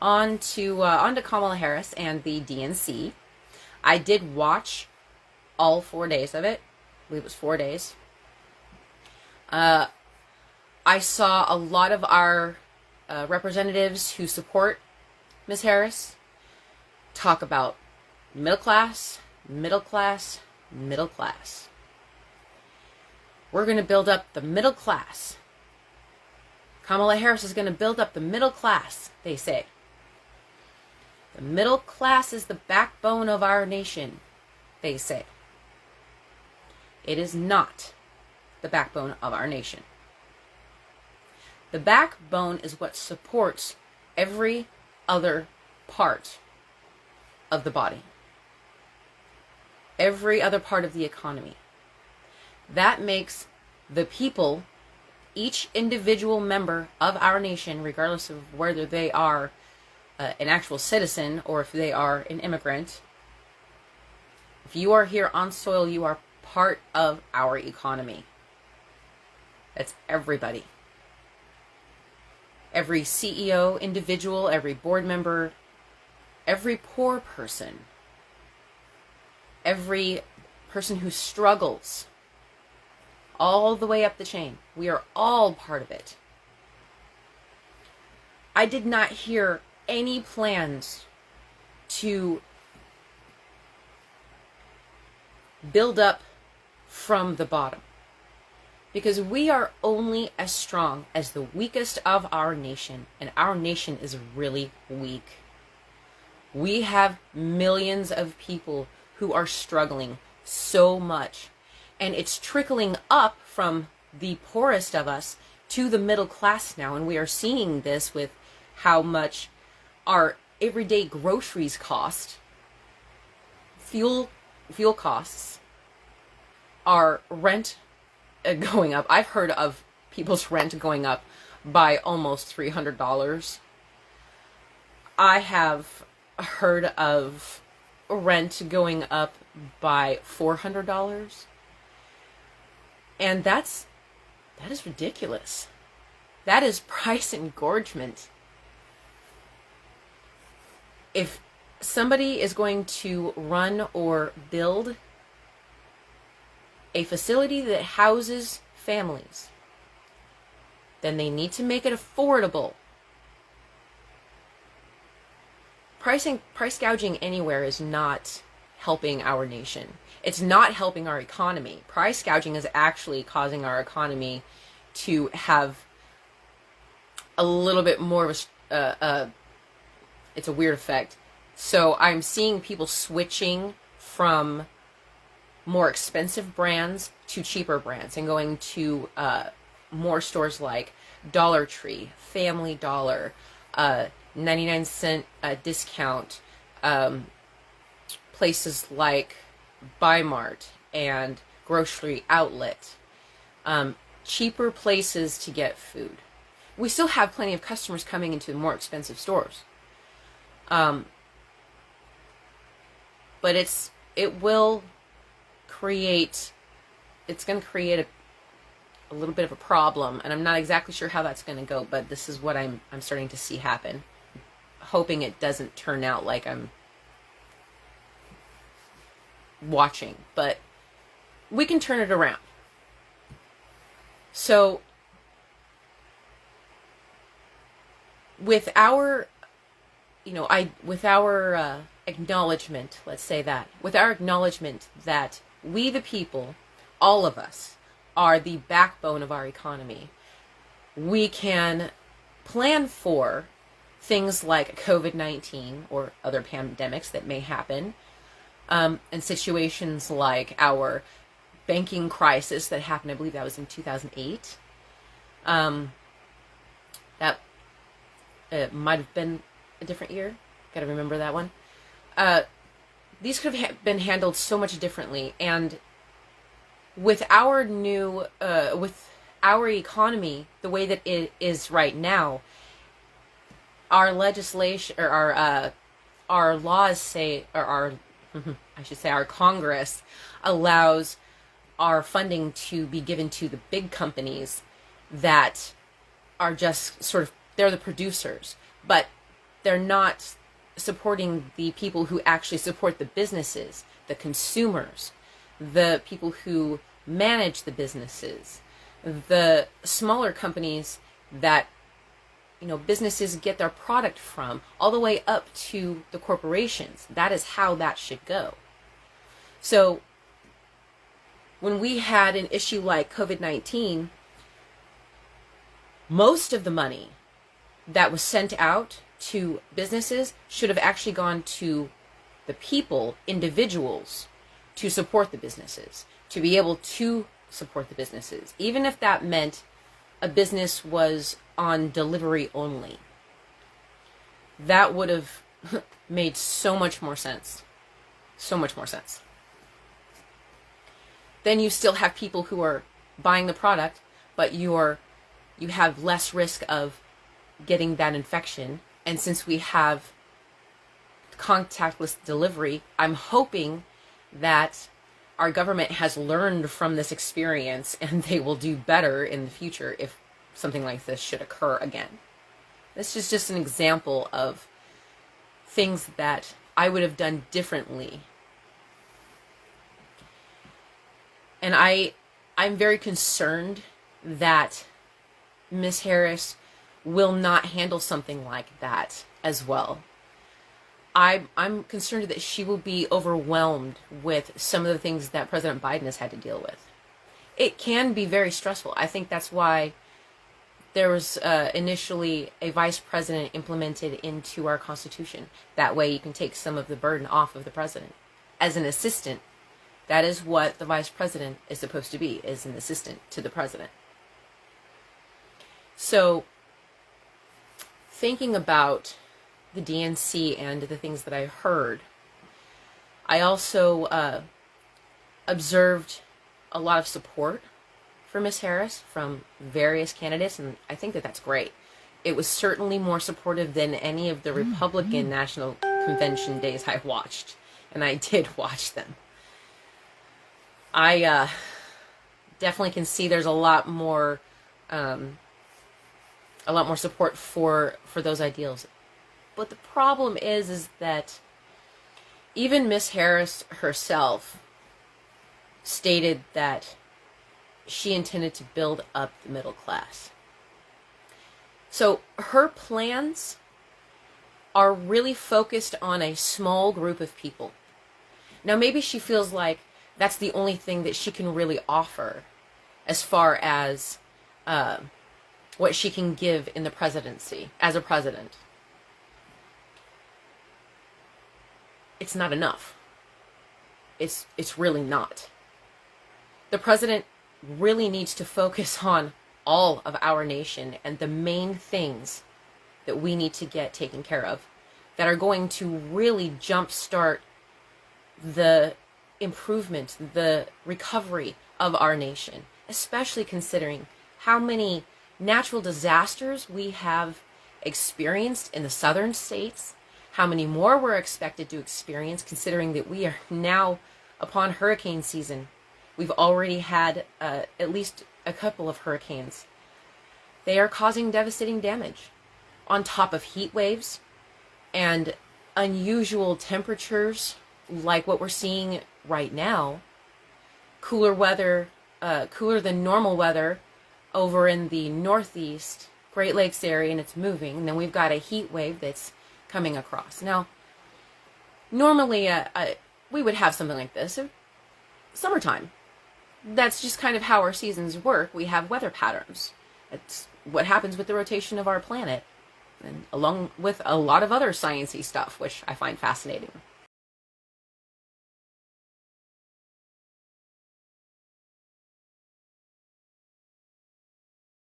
on to Kamala Harris and the DNC. I did watch all 4 days of it. I believe it was 4 days. I saw a lot of our representatives who support Ms. Harris talk about middle class, middle class, middle class. We're going to build up the middle class. Kamala Harris is going to build up the middle class, they say. The middle class is the backbone of our nation, they say. It is not the backbone of our nation. The backbone is what supports every other part of the body. Every other part of the economy. That makes the people, each individual member of our nation, regardless of whether they are an actual citizen or if they are an immigrant, if you are here on soil, you are part of our economy. That's everybody. Every CEO, individual, every board member, every poor person, every person who struggles, all the way up the chain. We are all part of it. I did not hear any plans to build up from the bottom. Because we are only as strong as the weakest of our nation. And our nation is really weak. We have millions of people who are struggling so much. And it's trickling up from the poorest of us to the middle class now. And we are seeing this with how much our everyday groceries cost, fuel costs, our rent going up. I've heard of people's rent going up by almost $300. I have heard of rent going up by $400. And that is ridiculous. That is price engorgement. If somebody is going to run or build a facility that houses families, then they need to make it affordable. Price gouging anywhere is not helping our nation. It's not helping our economy. Price gouging is actually causing our economy to have a little bit more of it's a weird effect. So I'm seeing people switching from more expensive brands to cheaper brands and going to more stores like Dollar Tree, Family Dollar, 99-cent discount, places like Buy Mart and Grocery Outlet, cheaper places to get food. We still have plenty of customers coming into the more expensive stores. But it's going to create a little bit of a problem, and I'm not exactly sure how that's going to go, but this is what I'm starting to see happen. Hoping it doesn't turn out like I'm watching, but we can turn it around. So with our acknowledgement, let's say that, with our acknowledgement that we the people, all of us, are the backbone of our economy, we can plan for things like COVID-19 or other pandemics that may happen, and situations like our banking crisis that happened, I believe that was in 2008. That might have been a different year. Got to remember that one. These could have been handled so much differently, and with our economy the way that it is right now, our legislation or our laws say, or our Congress allows our funding to be given to the big companies that are just sort of, they're the producers. But they're not supporting the people who actually support the businesses, the consumers, the people who manage the businesses, the smaller companies that businesses get their product from, all the way up to the corporations. That is how that should go. So when we had an issue like COVID-19, most of the money that was sent out to businesses should have actually gone to the people, individuals, to support the businesses, to be able to support the businesses, even if that meant a business was on delivery only. That would have made so much more sense. So much more sense. Then you still have people who are buying the product, but you have less risk of getting that infection. And since we have contactless delivery, I'm hoping that our government has learned from this experience and they will do better in the future if something like this should occur again. This is just an example of things that I would have done differently. And I'm very concerned that Miss Harris will not handle something like that as well. I'm concerned that she will be overwhelmed with some of the things that President Biden has had to deal with. It can be very stressful. I think that's why there was initially a vice president implemented into our Constitution. That way you can take some of the burden off of the president. As an assistant, that is what the vice president is supposed to be, is an assistant to the president. So, thinking about the DNC and the things that I heard, I also observed a lot of support for Miss Harris from various candidates, and I think that that's great. It was certainly more supportive than any of the Republican National Convention days I watched, and I did watch them. I definitely can see there's a lot more support for those ideals. But the problem is that even Miss Harris herself stated that she intended to build up the middle class. So her plans are really focused on a small group of people. Now maybe she feels like that's the only thing that she can really offer as far as what she can give in the presidency as a president. It's not enough. It's really not. The president really needs to focus on all of our nation and the main things that we need to get taken care of that are going to really jumpstart the improvement, the recovery of our nation, especially considering how many natural disasters we have experienced in the southern states, how many more we're expected to experience, considering that we are now upon hurricane season. We've already had at least a couple of hurricanes. They are causing devastating damage, on top of heat waves and unusual temperatures like what we're seeing right now. Cooler weather, cooler than normal weather over in the northeast Great Lakes area, and it's moving. And then we've got a heat wave that's coming across. Now, normally we would have something like this summertime. That's just kind of how our seasons work. We have weather patterns. It's what happens with the rotation of our planet, and along with a lot of other sciencey stuff, which I find fascinating.